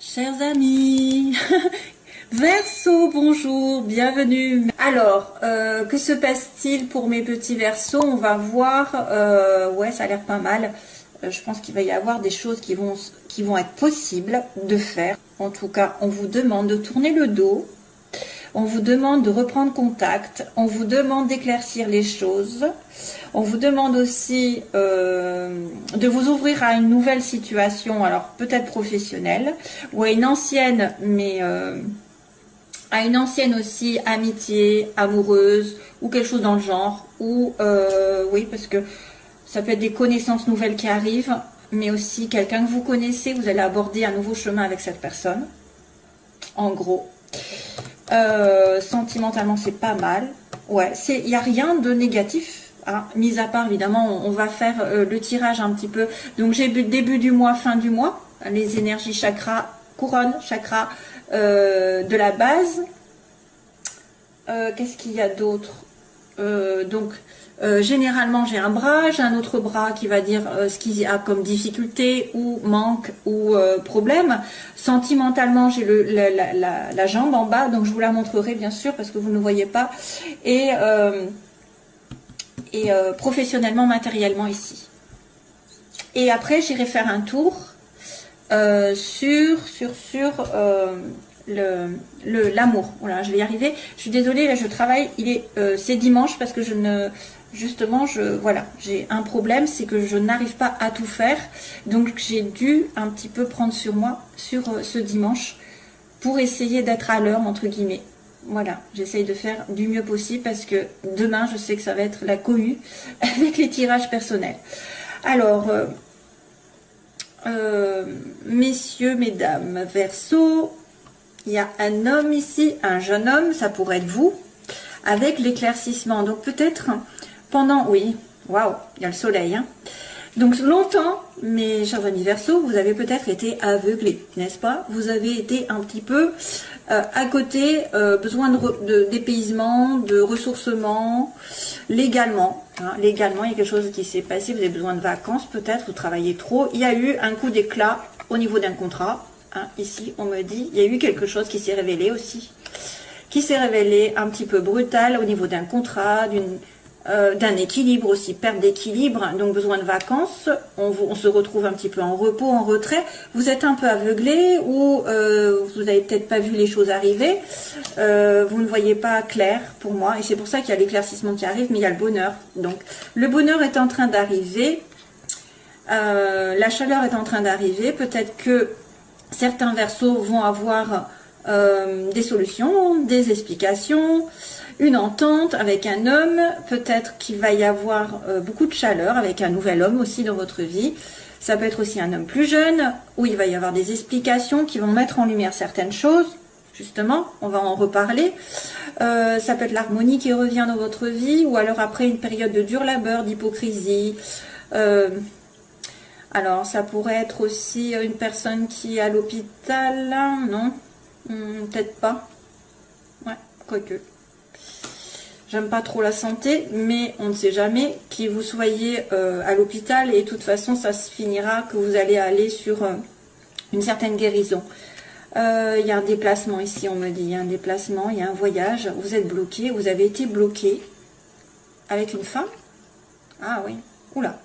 Chers amis, Verseau, bonjour, bienvenue. Alors, que se passe-t-il pour mes petits Verseaux? On va voir, ouais, ça a l'air pas mal. Je pense qu'il va y avoir des choses qui vont être possibles de faire. En tout cas, on vous demande de tourner le dos. On vous demande de reprendre contact, on vous demande d'éclaircir les choses, on vous demande aussi de vous ouvrir à une nouvelle situation, alors peut-être professionnelle, ou à une ancienne, mais à une ancienne aussi, amitié, amoureuse, ou quelque chose dans le genre, ou oui, parce que ça peut être des connaissances nouvelles qui arrivent, mais aussi quelqu'un que vous connaissez, vous allez aborder un nouveau chemin avec cette personne, en gros. Sentimentalement c'est pas mal, ouais, il n'y a rien de négatif, hein, mis à part évidemment on va faire le tirage un petit peu, donc j'ai début du mois, fin du mois, les énergies chakra, couronne, chakra de la base. Qu'est-ce qu'il y a d'autre? Donc généralement j'ai un bras, j'ai un autre bras qui va dire ce qu'il y a comme difficulté ou manque ou problème. Sentimentalement j'ai la jambe en bas, donc je vous la montrerai bien sûr parce que vous ne voyez pas, et professionnellement, matériellement ici. Et après j'irai faire un tour sur l'amour. Voilà, je vais y arriver. Je suis désolée, là je travaille, c'est dimanche parce que justement, voilà, j'ai un problème, c'est que je n'arrive pas à tout faire. Donc j'ai dû un petit peu prendre sur moi sur ce dimanche pour essayer d'être à l'heure, entre guillemets. Voilà, j'essaye de faire du mieux possible parce que demain, je sais que ça va être la cohue avec les tirages personnels. Alors, messieurs, mesdames, Verseau, il y a un homme ici, un jeune homme, ça pourrait être vous, avec l'éclaircissement. Donc peut-être pendant, oui, waouh, il y a le soleil, hein. Donc longtemps, mes chers amis Verseau, vous avez peut-être été aveuglés, n'est-ce pas? Vous avez été un petit peu à côté, besoin de dépaysement, de ressourcement, légalement. Hein, légalement, il y a quelque chose qui s'est passé, vous avez besoin de vacances peut-être, vous travaillez trop. Il y a eu un coup d'éclat au niveau d'un contrat. Hein, ici, on me dit, il y a eu quelque chose qui s'est révélé aussi, qui s'est révélé un petit peu brutal au niveau d'un contrat, d'un équilibre aussi, perte d'équilibre, donc besoin de vacances. On se retrouve un petit peu en repos, en retrait. Vous êtes un peu aveuglé ou vous n'avez peut-être pas vu les choses arriver. Vous ne voyez pas clair pour moi et c'est pour ça qu'il y a l'éclaircissement qui arrive, mais il y a le bonheur. Donc le bonheur est en train d'arriver, la chaleur est en train d'arriver. Peut-être que certains Verseaux vont avoir des solutions, des explications, une entente avec un homme. Peut-être qu'il va y avoir beaucoup de chaleur avec un nouvel homme aussi dans votre vie. Ça peut être aussi un homme plus jeune, où il va y avoir des explications qui vont mettre en lumière certaines choses. Justement, on va en reparler. Ça peut être l'harmonie qui revient dans votre vie, ou alors après une période de dur labeur, d'hypocrisie. Alors, ça pourrait être aussi une personne qui est à l'hôpital, non? Peut-être pas. Ouais, quoique. J'aime pas trop la santé, mais on ne sait jamais qui vous soyez à l'hôpital et de toute façon, ça se finira que vous allez aller sur une certaine guérison. Il y a un déplacement ici, on me dit. Il y a un déplacement, il y a un voyage. Vous êtes bloqué, vous avez été bloqué avec une femme. Ah oui, oula.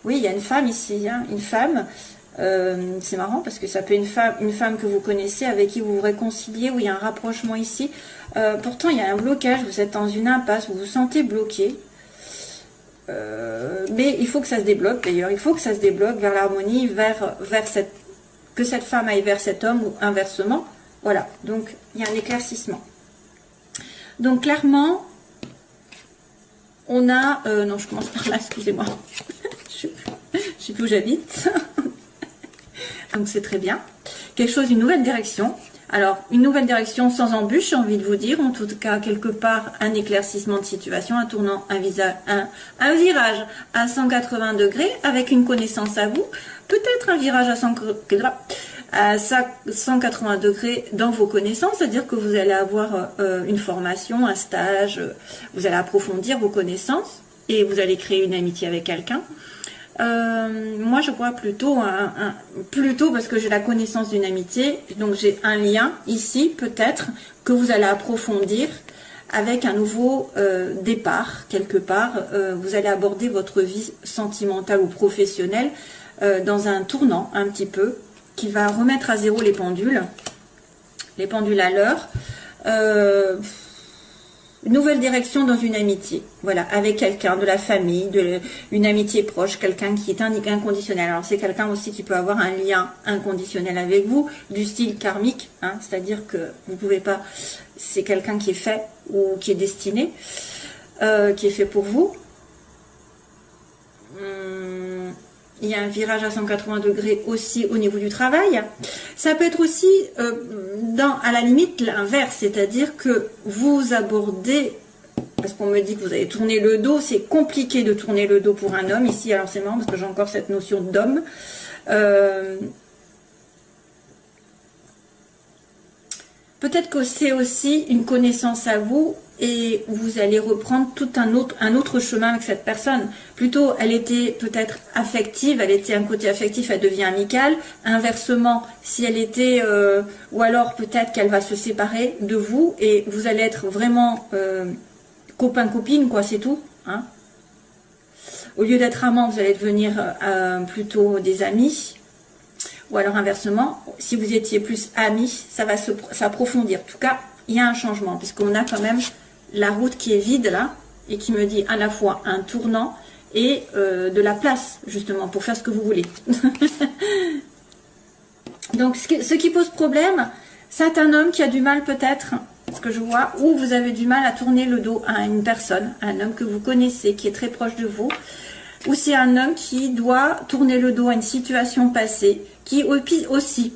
Oui, il y a une femme ici, hein, une femme. C'est marrant parce que ça peut être une femme que vous connaissez, avec qui vous vous réconciliez, où il y a un rapprochement ici. Pourtant, il y a un blocage, vous êtes dans une impasse, vous vous sentez bloqué. Mais il faut que ça se débloque d'ailleurs, il faut que ça se débloque vers l'harmonie, que cette femme aille vers cet homme ou inversement. Voilà, donc il y a un éclaircissement. Donc clairement, on a... non, je commence par là, excusez-moi. Je sais plus où j'habite. Donc c'est très bien. Quelque chose, une nouvelle direction. Alors, une nouvelle direction sans embûche, j'ai envie de vous dire. En tout cas, quelque part, un éclaircissement de situation, un tournant, un virage à 180 degrés avec une connaissance à vous. Peut-être un virage à 180 degrés dans vos connaissances, c'est-à-dire que vous allez avoir une formation, un stage, vous allez approfondir vos connaissances et vous allez créer une amitié avec quelqu'un. Moi, je vois plutôt, plutôt parce que j'ai la connaissance d'une amitié, donc j'ai un lien ici, peut-être, que vous allez approfondir avec un nouveau départ, quelque part. Vous allez aborder votre vie sentimentale ou professionnelle dans un tournant, un petit peu, qui va remettre à zéro les pendules à l'heure. Une nouvelle direction dans une amitié, voilà, avec quelqu'un de la famille, une amitié proche, quelqu'un qui est inconditionnel. Alors c'est quelqu'un aussi qui peut avoir un lien inconditionnel avec vous, du style karmique, hein, c'est-à-dire que vous pouvez pas, c'est quelqu'un qui est fait ou qui est destiné, qui est fait pour vous. Il y a un virage à 180 degrés aussi au niveau du travail. Ça peut être aussi, à la limite, l'inverse, c'est-à-dire que vous abordez, parce qu'on me dit que vous avez tourné le dos, c'est compliqué de tourner le dos pour un homme ici, alors c'est marrant parce que j'ai encore cette notion d'homme. Peut-être que c'est aussi une connaissance à vous et vous allez reprendre tout un autre chemin avec cette personne. Plutôt, elle était peut-être affective, elle était un côté affectif, elle devient amicale. Inversement, si elle était, ou alors peut-être qu'elle va se séparer de vous et vous allez être vraiment copain-copine, quoi, c'est tout. Hein. Au lieu d'être amant, vous allez devenir plutôt des amis. Ou alors inversement, si vous étiez plus amis, ça va s'approfondir. En tout cas, il y a un changement, puisqu'on a quand même la route qui est vide là, et qui me dit à la fois un tournant et de la place, justement, pour faire ce que vous voulez. Donc, ce qui pose problème, c'est un homme qui a du mal peut-être, ce que je vois, ou vous avez du mal à tourner le dos à une personne, un homme que vous connaissez, qui est très proche de vous, ou c'est un homme qui doit tourner le dos à une situation passée, qui aussi,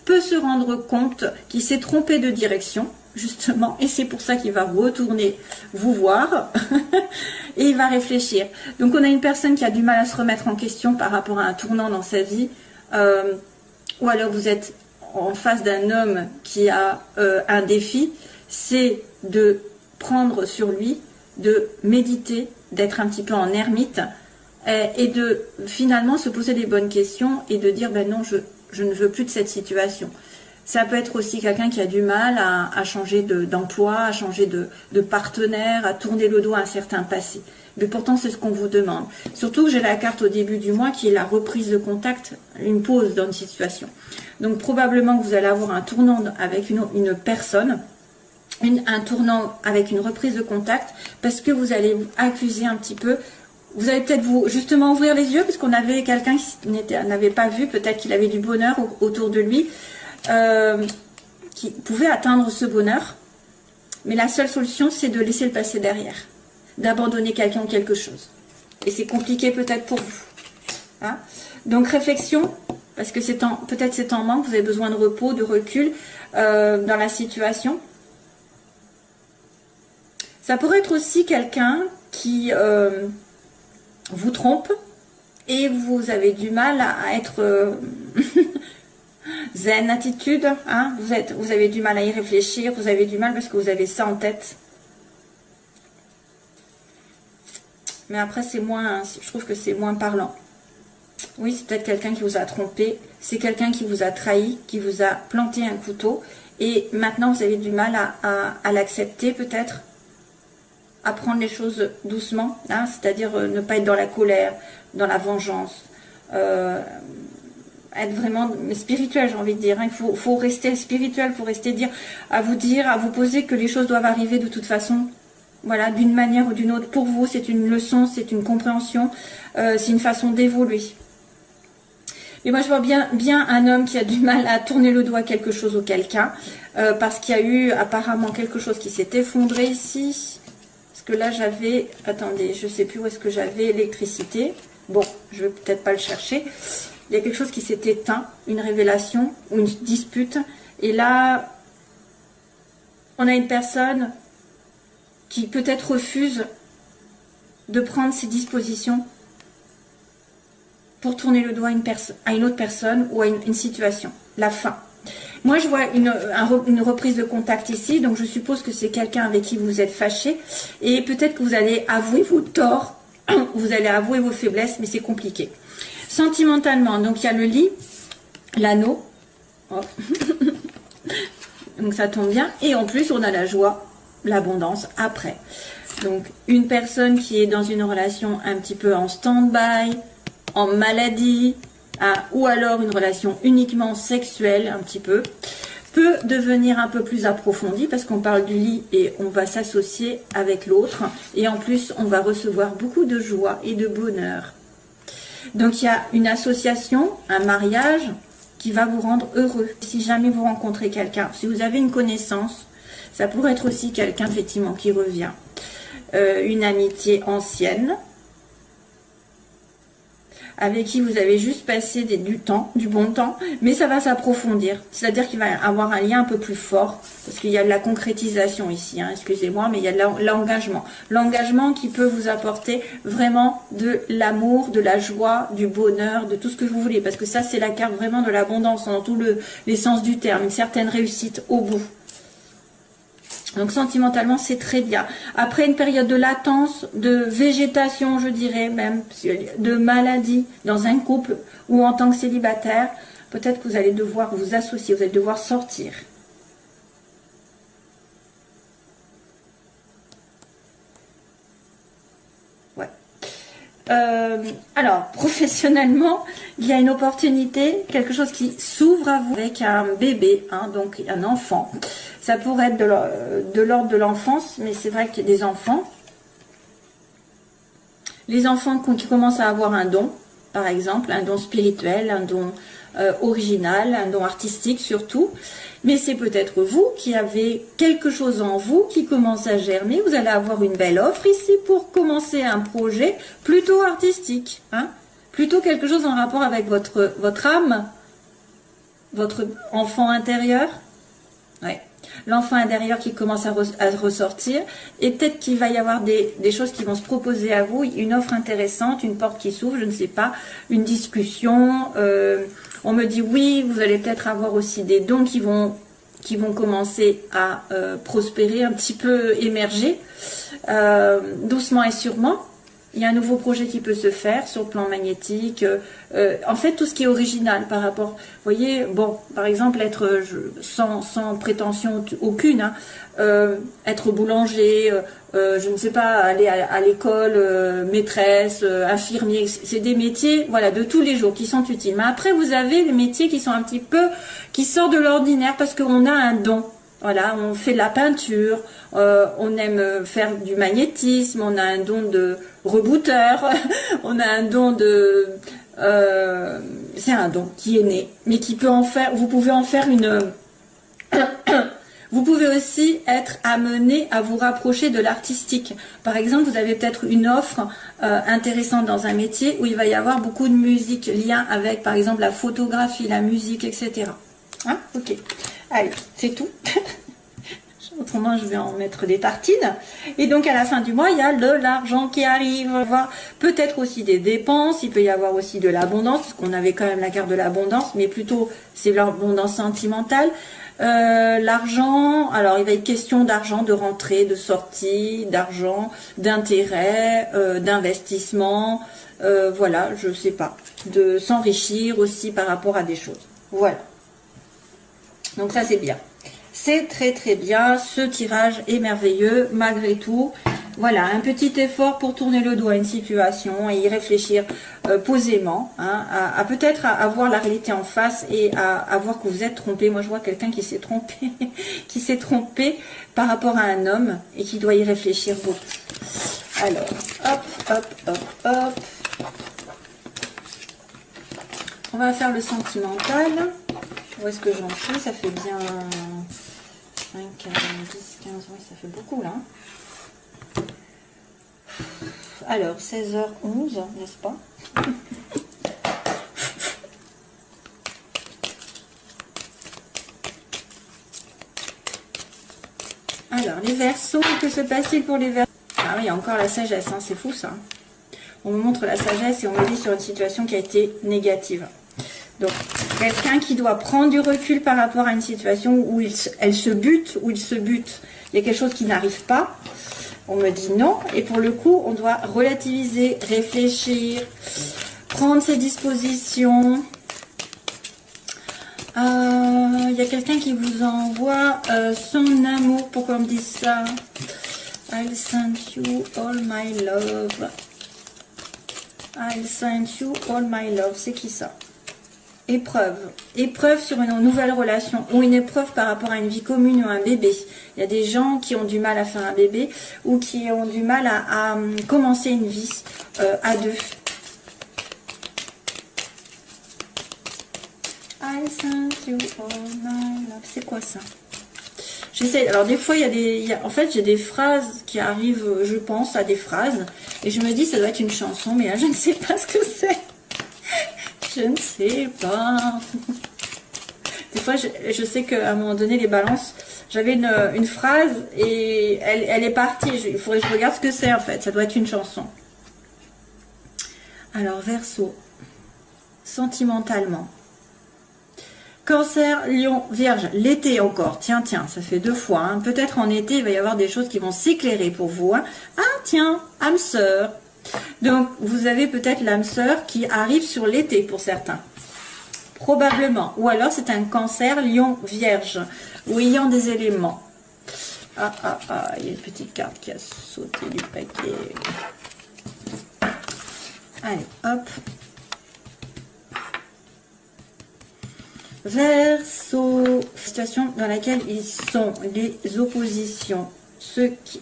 peut se rendre compte qu'il s'est trompé de direction, justement, et c'est pour ça qu'il va retourner vous voir, et il va réfléchir. Donc on a une personne qui a du mal à se remettre en question par rapport à un tournant dans sa vie, ou alors vous êtes en face d'un homme qui a un défi, c'est de prendre sur lui, de méditer, d'être un petit peu en ermite, et de finalement se poser des bonnes questions et de dire ben non, je ne veux plus de cette situation. Ça peut être aussi quelqu'un qui a du mal à changer d'emploi, à changer de partenaire, à tourner le dos à un certain passé. Mais pourtant, c'est ce qu'on vous demande. Surtout que j'ai la carte au début du mois qui est la reprise de contact, une pause dans une situation. Donc probablement que vous allez avoir un tournant avec une personne, un tournant avec une reprise de contact, parce que vous allez accuser un petit peu. Vous allez peut-être justement ouvrir les yeux, parce qu'on avait quelqu'un qui n'avait pas vu, peut-être qu'il avait du bonheur autour de lui, qui pouvait atteindre ce bonheur. Mais la seule solution, c'est de laisser le passé derrière, d'abandonner quelqu'un ou quelque chose. Et c'est compliqué peut-être pour vous. Hein. Donc réflexion, parce que peut-être c'est en manque, vous avez besoin de repos, de recul dans la situation. Ça pourrait être aussi quelqu'un qui vous trompe et vous avez du mal à être zen attitude, hein, vous avez du mal à y réfléchir, vous avez du mal parce que vous avez ça en tête. Mais après c'est moins, je trouve que c'est moins parlant. Oui, c'est peut-être quelqu'un qui vous a trompé, c'est quelqu'un qui vous a trahi, qui vous a planté un couteau et maintenant vous avez du mal à l'accepter peut-être. À prendre les choses doucement, hein, c'est-à-dire ne pas être dans la colère, dans la vengeance, être vraiment spirituel, j'ai envie de dire. Hein. Il faut rester spirituel, il faut rester à vous poser que les choses doivent arriver de toute façon, voilà, d'une manière ou d'une autre. Pour vous, c'est une leçon, c'est une compréhension, c'est une façon d'évoluer. Mais moi, je vois bien un homme qui a du mal à tourner le dos à quelque chose ou quelqu'un, parce qu'il y a eu apparemment quelque chose qui s'est effondré ici. Que là j'avais, attendez, je sais plus où est-ce que j'avais l'électricité, bon, je vais peut-être pas le chercher, il y a quelque chose qui s'est éteint, une révélation ou une dispute, et là on a une personne qui peut-être refuse de prendre ses dispositions pour tourner le dos à une autre personne ou à une situation, la fin. Moi, je vois une reprise de contact ici, donc je suppose que c'est quelqu'un avec qui vous êtes fâché, et peut-être que vous allez avouer vos torts vous allez avouer vos faiblesses, mais c'est compliqué. Sentimentalement, donc il y a le lit, l'anneau. Oh. Donc ça tombe bien. Et en plus, on a la joie, l'abondance après. Donc, une personne qui est dans une relation un petit peu en stand-by, en maladie, hein, ou alors une relation uniquement sexuelle, un petit peu, peut devenir un peu plus approfondie parce qu'on parle du lit et on va s'associer avec l'autre. Et en plus, on va recevoir beaucoup de joie et de bonheur. Donc, il y a une association, un mariage qui va vous rendre heureux. Si jamais vous rencontrez quelqu'un, si vous avez une connaissance, ça pourrait être aussi quelqu'un effectivement qui revient. Une amitié ancienne, avec qui vous avez juste passé du temps, du bon temps, mais ça va s'approfondir. C'est-à-dire qu'il va y avoir un lien un peu plus fort, parce qu'il y a de la concrétisation ici, hein, excusez-moi, mais il y a de l'engagement. L'engagement qui peut vous apporter vraiment de l'amour, de la joie, du bonheur, de tout ce que vous voulez, parce que ça, c'est la carte vraiment de l'abondance, dans tous les sens du terme, une certaine réussite au bout. Donc sentimentalement, c'est très bien. Après une période de latence, de végétation, je dirais même, de maladie dans un couple ou en tant que célibataire, peut-être que vous allez devoir vous associer, vous allez devoir sortir. Ouais. Alors, professionnellement, il y a une opportunité, quelque chose qui s'ouvre à vous avec un bébé, hein, donc un enfant. Ça pourrait être de l'ordre de l'enfance, mais c'est vrai qu'il y a des enfants. Les enfants qui commencent à avoir un don, par exemple, un don spirituel, un don original, un don artistique surtout. Mais c'est peut-être vous qui avez quelque chose en vous qui commence à germer. Vous allez avoir une belle offre ici pour commencer un projet plutôt artistique. Hein, plutôt quelque chose en rapport avec votre âme, votre enfant intérieur. Ouais. L'enfant intérieur qui commence à ressortir, et peut-être qu'il va y avoir des choses qui vont se proposer à vous, une offre intéressante, une porte qui s'ouvre, je ne sais pas, une discussion, on me dit oui, vous allez peut-être avoir aussi des dons qui vont commencer à prospérer, un petit peu émerger, doucement et sûrement. Il y a un nouveau projet qui peut se faire sur le plan magnétique. En fait, tout ce qui est original par rapport... Vous voyez, bon, par exemple, être sans prétention aucune, hein, être boulanger, je ne sais pas, aller à l'école, maîtresse, infirmier, c'est des métiers, voilà, de tous les jours qui sont utiles. Mais après, vous avez des métiers qui sont un petit peu... qui sortent de l'ordinaire parce qu'on a un don. Voilà, on fait de la peinture, on aime faire du magnétisme, on a un don de rebooteur, on a un don de... c'est un don qui est né, mais qui peut en faire... Vous pouvez en faire une... Vous pouvez aussi être amené à vous rapprocher de l'artistique. Par exemple, vous avez peut-être une offre intéressante dans un métier où il va y avoir beaucoup de musique, lien avec, par exemple, la photographie, la musique, etc. Hein, ok. Allez, c'est tout. Autrement, je vais en mettre des tartines. Et donc, à la fin du mois, il y a de l'argent qui arrive. Peut-être aussi des dépenses. Il peut y avoir aussi de l'abondance, parce qu'on avait quand même la carte de l'abondance, mais plutôt, c'est l'abondance sentimentale. L'argent, alors il va être question d'argent, de rentrée, de sortie, d'argent, d'intérêt, d'investissement. Voilà, je sais pas. De s'enrichir aussi par rapport à des choses. Voilà. Donc ça c'est bien, c'est très très bien, ce tirage est merveilleux malgré tout. Voilà, un petit effort pour tourner le dos à une situation et y réfléchir posément, hein, à peut-être à voir la réalité en face et à voir que vous êtes trompé. Moi je vois quelqu'un qui s'est trompé, qui s'est trompé par rapport à un homme et qui doit y réfléchir beaucoup. Alors, hop, hop, hop, hop. On va faire le sentimental. Où est-ce que j'en suis? Ça fait bien 5, 10, 15, oui, ça fait beaucoup là. Alors, 16h11, n'est-ce pas? Alors, les Verseaux, que se passe-t-il pour les Verseaux? Ah oui, il y a encore la sagesse, hein, c'est fou ça. On me montre la sagesse et on me dit sur une situation qui a été négative. Donc, quelqu'un qui doit prendre du recul par rapport à une situation où elle se bute, où il se bute, il y a quelque chose qui n'arrive pas. On me dit non. Et pour le coup, on doit relativiser, réfléchir, prendre ses dispositions. Il y a quelqu'un qui vous envoie son amour. Pourquoi on me dit ça? I'll send you all my love. I'll send you all my love. C'est qui ça? Épreuve. Épreuve sur une nouvelle relation ou une épreuve par rapport à une vie commune ou un bébé. Il y a des gens qui ont du mal à faire un bébé ou qui ont du mal à commencer une vie à deux. I sent you all my love. C'est quoi ça? J'essaie. Alors des fois, en fait, j'ai des phrases qui arrivent, je pense à des phrases et je me dis ça doit être une chanson, mais là, je ne sais pas ce que c'est. Je ne sais pas. Des fois, je sais qu'à un moment donné, les balances, j'avais une phrase et elle est partie. Il faudrait que je regarde ce que c'est en fait. Ça doit être une chanson. Alors, Verseau. Sentimentalement. Cancer, Lion, Vierge. L'été encore. Tiens, ça fait 2 fois. Hein. Peut-être en été, il va y avoir des choses qui vont s'éclairer pour vous. Hein. Ah, tiens, âme sœur. Donc, vous avez peut-être l'âme sœur qui arrive sur l'été pour certains. Probablement. Ou alors, c'est un Cancer, Lion, Vierge. Ou ayant des éléments. Il y a une petite carte qui a sauté du paquet. Allez, hop. Verseau. Situation dans laquelle ils sont. Les oppositions. Ceux qui...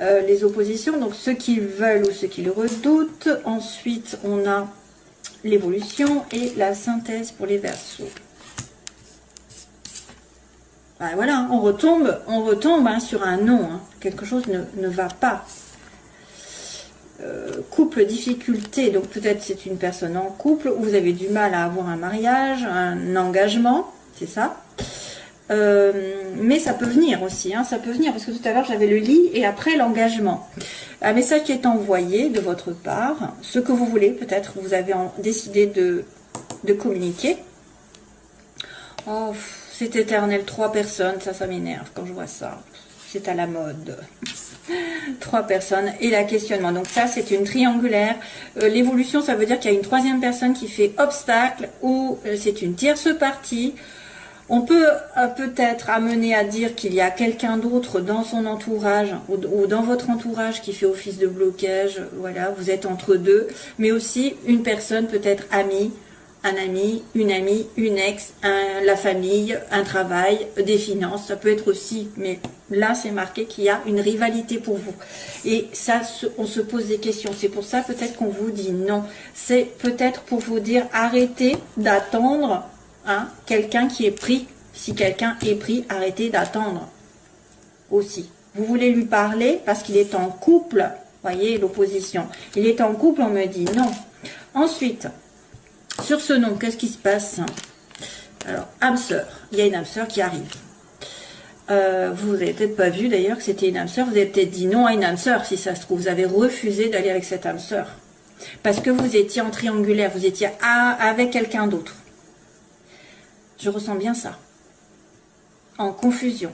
les oppositions, donc ceux qui veulent ou ceux qui le redoutent. Ensuite, on a l'évolution et la synthèse pour les Verseaux. Ben voilà, on retombe hein, sur un non. Hein. Quelque chose ne va pas. Couple, difficulté. Donc peut-être c'est une personne en couple où vous avez du mal à avoir un mariage, un engagement, c'est ça. Mais ça peut venir aussi, hein, ça peut venir, parce que tout à l'heure j'avais le lit et après l'engagement. Un message qui est envoyé de votre part, ce que vous voulez, peut-être vous avez décidé de communiquer. Oh, c'est éternel, 3 personnes, ça m'énerve quand je vois ça. C'est à la mode. 3 personnes et la questionnement. Donc ça, c'est une triangulaire. L'évolution, ça veut dire qu'il y a une 3e personne qui fait obstacle ou c'est une tierce partie. On peut peut-être amener à dire qu'il y a quelqu'un d'autre dans son entourage ou dans votre entourage qui fait office de blocage. Voilà, vous êtes entre deux. Mais aussi une personne peut-être amie, un ami, une amie, une ex, la famille, un travail, des finances. Ça peut être aussi, mais là c'est marqué qu'il y a une rivalité pour vous. Et ça, on se pose des questions. C'est pour ça peut-être qu'on vous dit non. C'est peut-être pour vous dire arrêtez d'attendre. Hein, quelqu'un qui est pris, si quelqu'un est pris, arrêtez d'attendre aussi. Vous voulez lui parler parce qu'il est en couple, voyez l'opposition. Il est en couple, on me dit non. Ensuite, sur ce nom, qu'est-ce qui se passe? Alors, âme sœur, il y a une âme sœur qui arrive. Vous n'avez peut-être pas vu d'ailleurs que c'était une âme sœur, vous avez peut-être dit non à une âme sœur, si ça se trouve, vous avez refusé d'aller avec cette âme sœur. Parce que vous étiez en triangulaire, vous étiez avec quelqu'un d'autre. Je ressens bien ça. En confusion.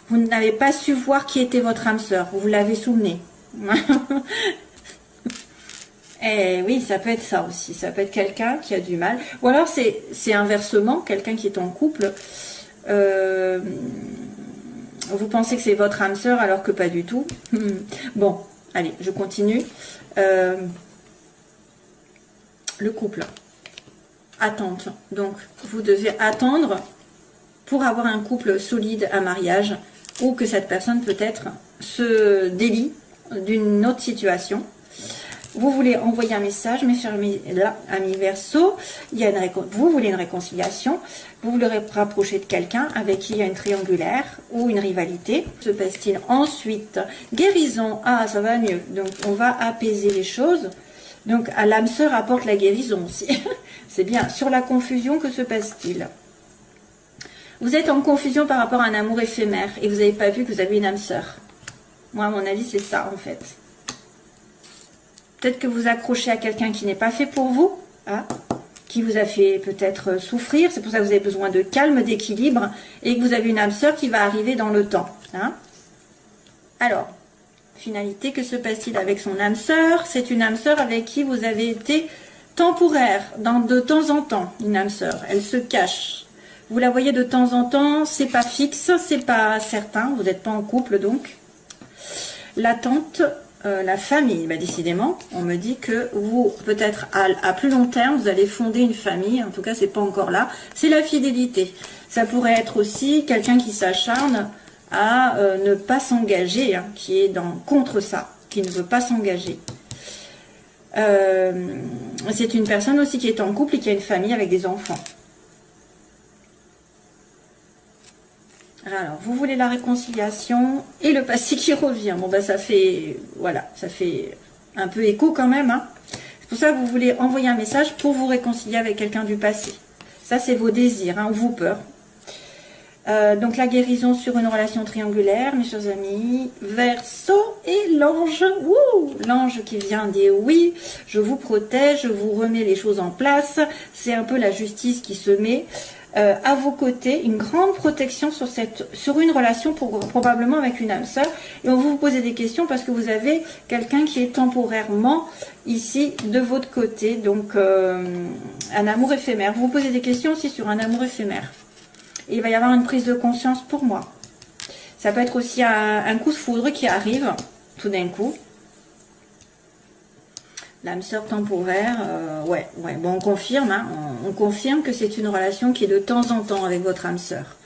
Vous n'avez pas su voir qui était votre âme sœur. Vous l'avez sous le nez. Et oui, ça peut être ça aussi. Ça peut être quelqu'un qui a du mal. Ou alors c'est inversement, quelqu'un qui est en couple. Vous pensez que c'est votre âme sœur alors que pas du tout. Bon, allez, je continue. Le couple. Attente. Donc, vous devez attendre pour avoir un couple solide, un mariage, ou que cette personne peut-être se délie d'une autre situation. Vous voulez envoyer un message, mes chers amis Verseau, vous voulez une réconciliation, vous voulez rapprocher de quelqu'un avec qui il y a une triangulaire ou une rivalité. Se passe-t-il ensuite? Guérison, ah ça va mieux, donc on va apaiser les choses. Donc à l'âme sœur apporte la guérison aussi. C'est bien. Sur la confusion, que se passe-t-il? Vous êtes en confusion par rapport à un amour éphémère et vous n'avez pas vu que vous avez une âme sœur. Moi, à mon avis, c'est ça en fait. Peut-être que vous accrochez à quelqu'un qui n'est pas fait pour vous, hein, qui vous a fait peut-être souffrir. C'est pour ça que vous avez besoin de calme, d'équilibre et que vous avez une âme sœur qui va arriver dans le temps. Hein. Alors, finalité, que se passe-t-il avec son âme sœur? C'est une âme sœur avec qui vous avez été temporaire, de temps en temps, une âme sœur. Elle se cache. Vous la voyez de temps en temps, c'est pas fixe, c'est pas certain, vous n'êtes pas en couple donc. L'attente, la famille, bah, décidément, on me dit que vous, peut-être à plus long terme, vous allez fonder une famille, en tout cas c'est pas encore là, c'est la fidélité. Ça pourrait être aussi quelqu'un qui s'acharne à ne pas s'engager, hein, qui est contre ça, qui ne veut pas s'engager. C'est une personne aussi qui est en couple et qui a une famille avec des enfants. Alors, vous voulez la réconciliation et le passé qui revient. Bon, ben ça fait, voilà, ça fait un peu écho quand même. Hein. C'est pour ça que vous voulez envoyer un message pour vous réconcilier avec quelqu'un du passé. Ça, c'est vos désirs, hein, ou vos peurs. Donc, la guérison sur une relation triangulaire, mes chers amis. Verseau et l'ange. L'ange qui vient dire oui, je vous protège, je vous remets les choses en place. C'est un peu la justice qui se met. À vos côtés, une grande protection sur une relation probablement avec une âme sœur. Et on va vous poser des questions parce que vous avez quelqu'un qui est temporairement ici de votre côté. Donc, un amour éphémère. Vous vous posez des questions aussi sur un amour éphémère. Et il va y avoir une prise de conscience pour moi. Ça peut être aussi un coup de foudre qui arrive tout d'un coup. L'âme sœur temporaire, ouais, bon, on confirme, hein, on confirme que c'est une relation qui est de temps en temps avec votre âme sœur.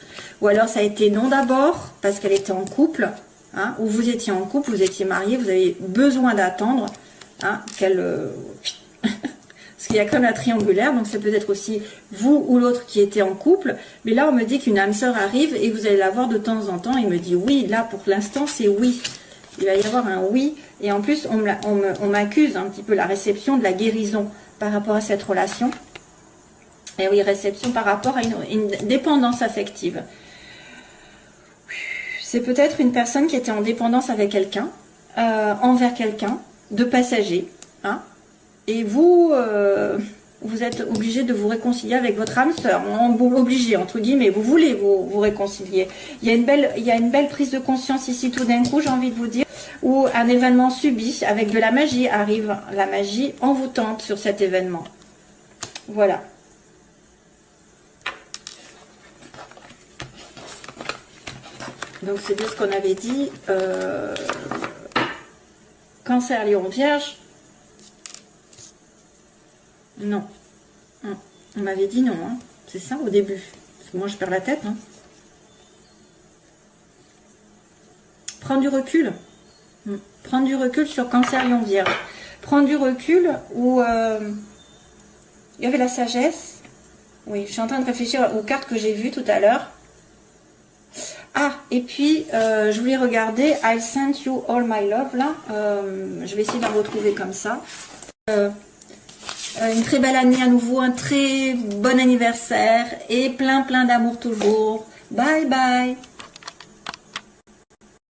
Ou alors ça a été non d'abord, parce qu'elle était en couple, hein, ou vous étiez en couple, vous étiez marié, vous avez besoin d'attendre, hein, qu'elle... parce qu'il y a comme la triangulaire, donc c'est peut-être aussi vous ou l'autre qui était en couple, mais là on me dit qu'une âme sœur arrive et vous allez la voir de temps en temps, il me dit oui, là pour l'instant c'est oui. Il va y avoir un oui, et en plus on m'accuse un petit peu la réception de la guérison par rapport à cette relation. Et oui, réception par rapport à une dépendance affective. C'est peut-être une personne qui était en dépendance avec quelqu'un, envers quelqu'un, de passager, hein, et vous, vous êtes obligé de vous réconcilier avec votre âme sœur, obligé entre guillemets, vous voulez vous réconcilier. Il y a une belle prise de conscience ici tout d'un coup, j'ai envie de vous dire, où un événement subi avec de la magie arrive, la magie envoûtante sur cet événement. Voilà. Donc c'est bien ce qu'on avait dit. Cancer, Lion, Vierge. Non. On m'avait dit non. Hein. C'est ça au début. Parce que moi je perds la tête. Hein. Prendre du recul. Prendre du recul sur Cancer, Lion, Vierge. Prendre du recul où il y avait la sagesse. Oui, je suis en train de réfléchir aux cartes que j'ai vues tout à l'heure. Ah, et puis, je voulais regarder I Sent You All My Love, là. Je vais essayer d'en retrouver comme ça. Une très belle année à nouveau, un très bon anniversaire et plein d'amour toujours. Bye bye.